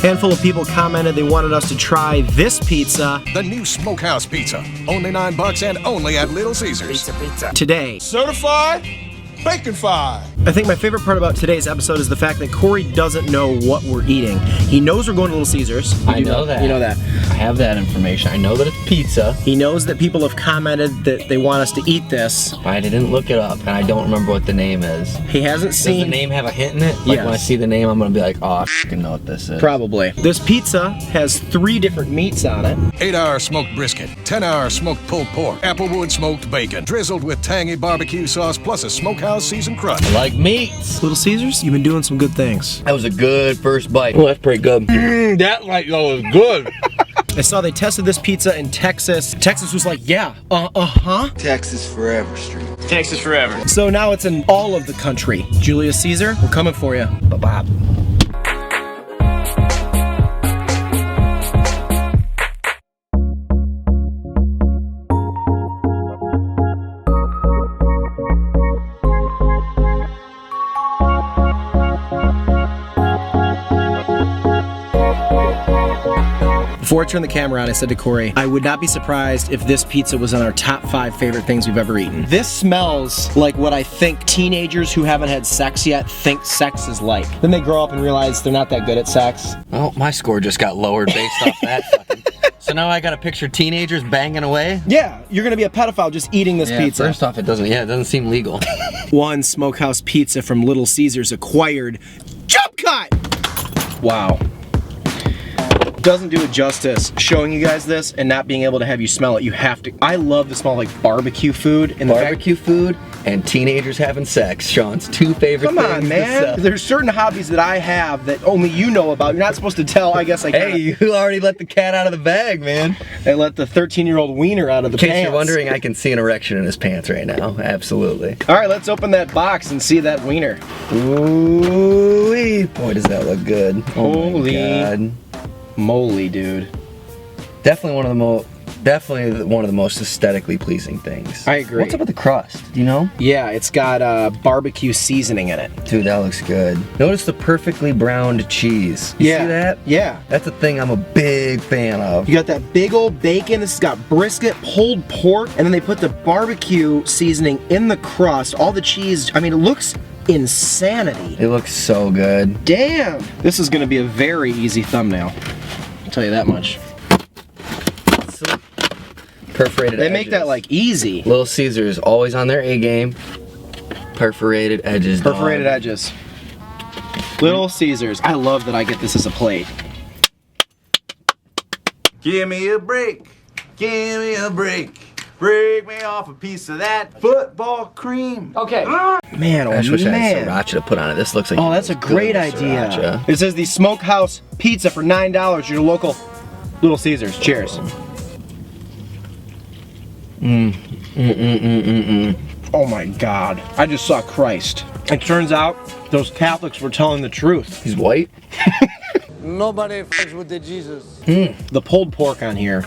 handful of people commented they wanted us to try this pizza. The new Smokehouse Pizza. Only $9 and only at Little Caesars. Pizza. Today. Certified bacon-fied. I think my favorite part about today's episode is the fact that Corey doesn't know what we're eating. He knows we're going to Little Caesars. I know that. You know that. I have that information. I know that it's pizza. He knows that people have commented that they want us to eat this. I didn't look it up, and I don't remember what the name is. He hasn't seen... Does the name have a hint in it? Like when I see the name, I'm gonna be like, oh, I f***ing know what this is. Probably. This pizza has 3 different meats on it. 8-hour smoked brisket, 10-hour smoked pulled pork, applewood smoked bacon, drizzled with tangy barbecue sauce plus a smokehouse seasoned crust. I like meats. Little Caesars, you've been doing some good things. That was a good first bite. Oh, that's pretty good. That light though is good. I saw they tested this pizza in Texas. Texas was like, yeah, uh-huh. Texas forever, street. Texas forever. So now it's in all of the country. Julius Caesar, we're coming for you. Bye-bye. Before I turned the camera on, I said to Corey, I would not be surprised if this pizza was on our top 5 favorite things we've ever eaten. This smells like what I think teenagers who haven't had sex yet think sex is like. Then they grow up and realize they're not that good at sex. Well, my score just got lowered based off that fucking... So now I gotta picture teenagers banging away? Yeah, you're gonna be a pedophile just eating this pizza. First off, it doesn't seem legal. One Smokehouse Pizza from Little Caesars acquired jump cut! Wow. Doesn't do it justice showing you guys this and not being able to have you smell it. You have to. I love the smell of like barbecue food and barbecue food and teenagers having sex. Sean's 2 favorite things. Come on, man. There's certain hobbies that I have that only you know about. You're not supposed to tell. I guess I can. Hey, you already let the cat out of the bag, man. I let the 13-year-old wiener out of the pants. In case you're wondering, I can see an erection in his pants right now. Absolutely. All right, let's open that box and see that wiener. Ooh, boy, does that look good. Holy God. Moly, dude. Definitely one of the most aesthetically pleasing things. I agree. What's up with the crust? Do you know? Yeah, it's got barbecue seasoning in it. Dude, that looks good. Notice the perfectly browned cheese. You see that? Yeah. That's a thing I'm a big fan of. You got that big old bacon. This has got brisket, pulled pork, and then they put the barbecue seasoning in the crust. All the cheese. I mean, it looks insanity. It looks so good. Damn. This is gonna be a very easy thumbnail. I'll tell you that much. Perforated They edges. make that like easy. Little Caesars always on their A game. Perforated edges. Perforated edges. Little Caesars. I love that I get this as a plate. Give me a break. Give me a break. Break me off a piece of that football cream. Okay. Man, oh I wish I had man. sriracha to put on it. This looks like Oh, that's a great idea. Sriracha. It says the Smokehouse Pizza for $9. Your local Little Caesars. Cheers. Oh my God. I just saw Christ. It turns out those Catholics were telling the truth. He's white? Nobody fucks with the Jesus. The pulled pork on here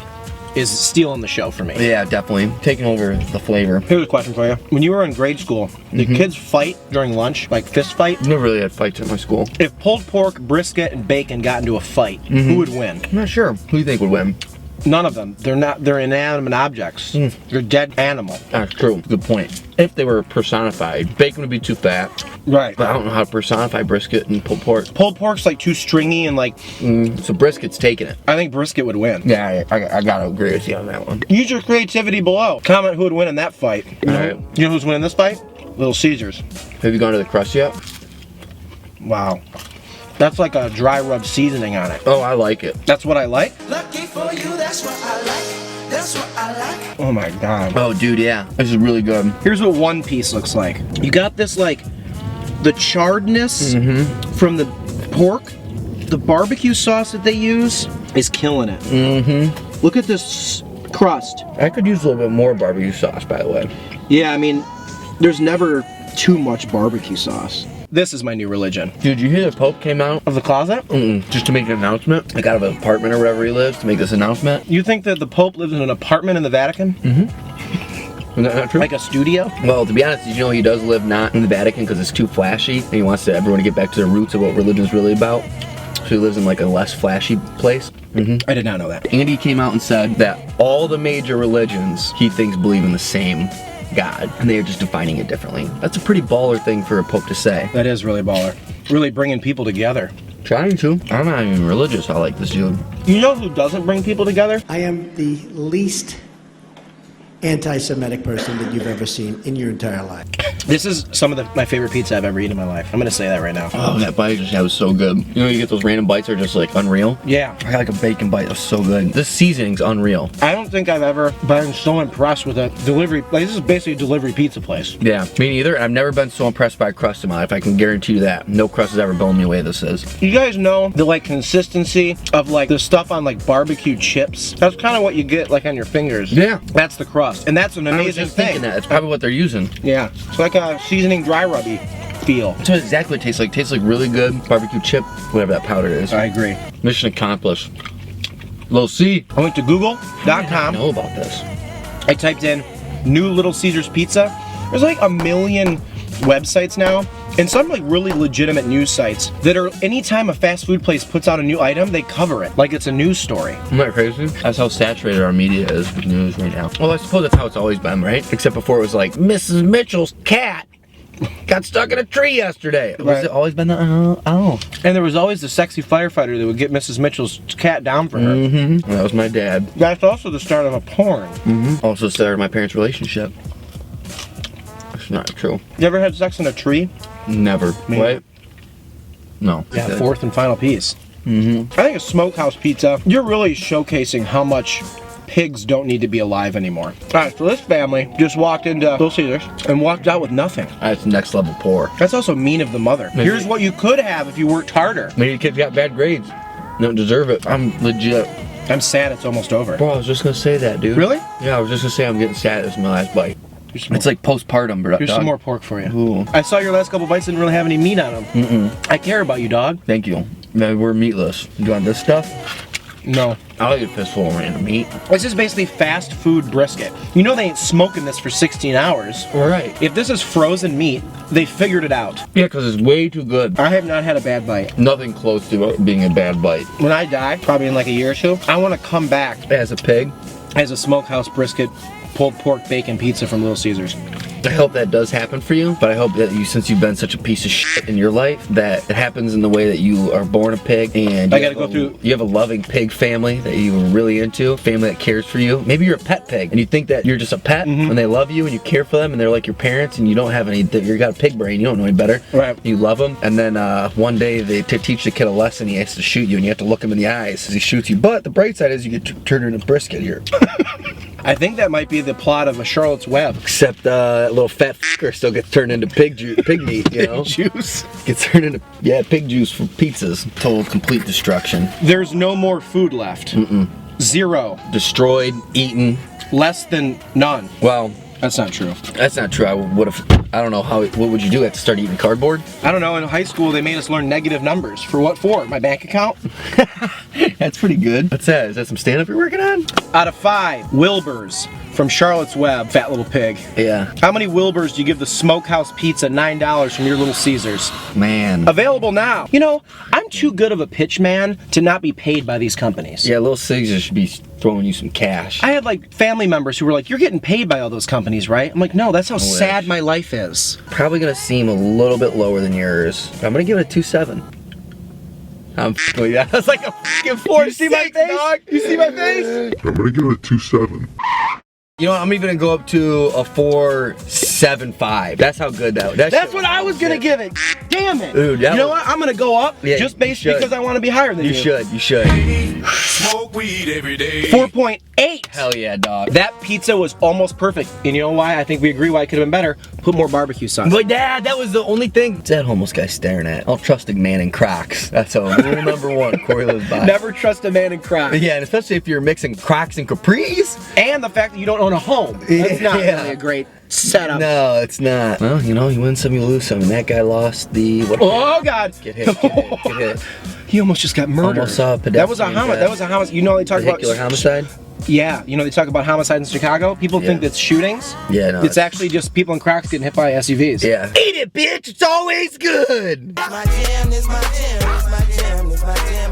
is stealing the show for me. Yeah, definitely. Taking over the flavor. Here's a question for you. When you were in grade school, did kids fight during lunch? Like fist fight? Never really had fights at my school. If pulled pork, brisket, and bacon got into a fight, who would win? I'm not sure. Who do you think would win? None of them. They're inanimate objects. They're dead animal. That's true. Good point. If they were personified, bacon would be too fat. Right. But I don't know how to personify brisket and pulled pork. Pulled pork's like too stringy and like... So brisket's taking it. I think brisket would win. Yeah, I gotta agree with you on that one. Use your creativity below. Comment who would win in that fight. You know, Alright. you know who's winning this fight? Little Caesars. Have you gone to the crust yet? Wow. That's like a dry rub seasoning on it. Oh, I like it. That's what I like? Lucky for you, that's what I like. That's what I like. Oh my God. Oh, dude, yeah. This is really good. Here's what one piece looks like. You got this like, the charredness from the pork. The barbecue sauce that they use is killing it. Look at this crust. I could use a little bit more barbecue sauce, by the way. Yeah, I mean, there's never too much barbecue sauce. This is my new religion. Dude, you hear the Pope came out? Of the closet? Just to make an announcement. Like out of an apartment or wherever he lives to make this announcement. You think that the Pope lives in an apartment in the Vatican? Is that not true? Like a studio? Well, to be honest, did you know he does live not in the Vatican because it's too flashy and he wants everyone to get back to their roots of what religion's really about? so he lives in like a less flashy place. I did not know that. Andy came out and said that all the major religions he thinks believe in the same God, and they are just defining it differently. That's a pretty baller thing for a pope to say. That is really baller. Really bringing people together. Trying to. I'm not even religious. I like this dude. You know who doesn't bring people together? I am the least anti-Semitic person that you've ever seen in your entire life. This is some of my favorite pizza I've ever eaten in my life. I'm gonna say that right now. Oh, that bite just was so good. You know, you get those random bites that are just like unreal. Yeah. I got like a bacon bite that was so good. This seasoning's unreal. I don't think I've ever been so impressed with a delivery. Like, this is basically a delivery pizza place. Yeah, me neither. I've never been so impressed by a crust in my life. I can guarantee you that. No crust has ever blown me away. This is. You guys know the like consistency of like the stuff on like barbecue chips? That's kind of what you get like on your fingers. Yeah. That's the crust, and that's an I was amazing just thinking thing. that. It's probably what they're using. Yeah, it's like a seasoning dry rubby feel. That's what exactly it tastes like. It tastes like really good barbecue chip, whatever that powder is. I agree. Mission accomplished. Little C. I went to I google.com. know about this. I typed in new Little Caesars pizza. There's like a million websites now, and some like really legitimate news sites that are anytime a fast food place puts out a new item, they cover it like it's a news story. Isn't that crazy? That's how saturated our media is with news right now. Well, I suppose that's how it's always been, right? Except before it was like, Mrs. Mitchell's cat got stuck in a tree yesterday. Right. Has it always been that? Oh. And there was always the sexy firefighter that would get Mrs. Mitchell's cat down for her. Mm-hmm. That was my dad. That's also the start of a porn. Mm-hmm. Also started my parents' relationship. That's not true. You ever had sex in a tree? Never. Me. What? No. Yeah, Okay. fourth and final piece. Mm-hmm. I think a Smokehouse Pizza, you're really showcasing how much pigs don't need to be alive anymore. Alright, so this family just walked into Little Caesars and walked out with nothing. That's next level poor. That's also mean of the mother. Maybe. Here's what you could have if you worked harder. Maybe the kids got bad grades. Don't deserve it. I'm legit. I'm sad it's almost over. Bro, I was just gonna say that, dude. Really? Yeah, I was just gonna say I'm getting sad. This is my last bite. Here's some It's like postpartum, bro. Here's some more pork for you. Ooh. I saw your last couple bites didn't really have any meat on them. Mm-mm. I care about you, dog. Thank you. Man, we're meatless. You want this stuff? No. I'll eat a fistful of random meat. This is basically fast food brisket. You know they ain't smoking this for 16 hours. Right. If this is frozen meat, they figured it out. Yeah, because it's way too good. I have not had a bad bite. Nothing close to being a bad bite. When I die, probably in like a year or two, I want to come back As a pig, as a Smokehouse brisket pulled pork bacon pizza from Little Caesars. I hope that does happen for you, but I hope that you, since you've been such a piece of shit in your life, that it happens in the way that you are born a pig and I gotta go through. You have a loving pig family that you are really into, a family that cares for you. Maybe you're a pet pig and you think that you're just a pet and they love you and you care for them and they're like your parents and you don't have any, you got a pig brain, you don't know any better. Right. You love them, and then one day they teach the kid a lesson, he has to shoot you and you have to look him in the eyes as he shoots you. But the bright side is you get to turn into brisket here. I think that might be the plot of a Charlotte's Web. Except that little fat fucker still gets turned into pig meat, you know? Juice. Gets turned into, pig juice for pizzas. Total complete destruction. There's no more food left. Zero. Destroyed, eaten. Less than none. Well, That's not true. that's not true. I don't know what would you do? Have to start eating cardboard? I don't know. In high school, they made us learn negative numbers. For what for? My bank account? That's pretty good. What's that? Is that some stand-up you're working on? Out of 5, Wilbur's from Charlotte's Web, fat little pig. Yeah. How many Wilbur's do you give the Smokehouse Pizza $9 from your Little Caesars? Man. Available now. You know, I'm too good of a pitch man to not be paid by these companies. Yeah, Little Caesars should be throwing you some cash. I had like family members who were like, "You're getting paid by all those companies, right?" I'm like, "No, that's how sad my life is." Probably gonna seem a little bit lower than yours. I'm gonna give it a 2.7. I'm f***ing with you. That's like a fucking 4. You see my face? Dog? You see my face? I'm gonna give it a 2.7. You know what? I'm even gonna go up to a 4.75. That's how good that was. That's what I was gonna give it. Damn it. Dude, you know what? I'm gonna go up just based you should. because I want to be higher than you. You should. Smoke weed every day. 4.8. Hell yeah, dog. That pizza was almost perfect. And you know why? I think we agree why it could have been better. Put more barbecue sauce. But Dad, that was the only thing. What's that homeless guy staring at? I'll trust a man in Crocs. That's rule number 1. Corey lives by. Never trust a man in Crocs. Yeah, and especially if you're mixing Crocs and Capris. And the fact that you don't own a home. That's not really a great setup. No, it's not. Well, you know, you win some, you lose some. And that guy lost the... Oh, God. Get hit. He almost just got murdered. Almost saw a pedestrian That was a homicide. That was a homicide. You know they talk about... Vehicular homicide? Yeah, you know they talk about homicide in Chicago. People think that's shootings. Yeah, no. It's actually just people in Crocs getting hit by SUVs. Yeah. Eat it, bitch! It's always good! My jam, this my jam, this my jam, this my jam.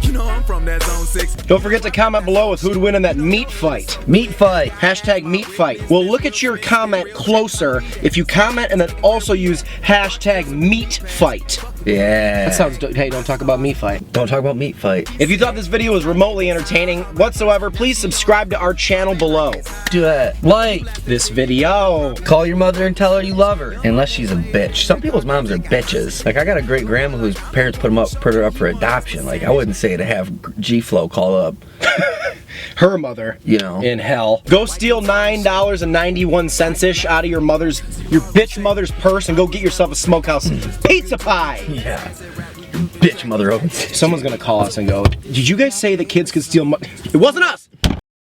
You know I'm from that zone 6. Don't forget to comment below with who'd win in that meat fight. Meat fight. Hashtag meat fight. We'll look at your comment closer if you comment and then also use hashtag meat fight. Yeah. That sounds, hey, don't talk about meat fight. Don't talk about meat fight. If you thought this video was remotely entertaining whatsoever, please subscribe to our channel below. Do that. Like This video. call your mother and tell her you love her. Unless she's a bitch. Some people's moms are bitches. Like I got a great grandma whose parents put her up for adoption. Like I wouldn't say to have G-Flow call up. Her mother, You know. in hell. Go steal $9.91-ish out of your bitch mother's purse and go get yourself a Smokehouse Pizza Pie. Yeah. Bitch mother opens. Someone's gonna call us and go, did you guys say that kids could steal It wasn't us!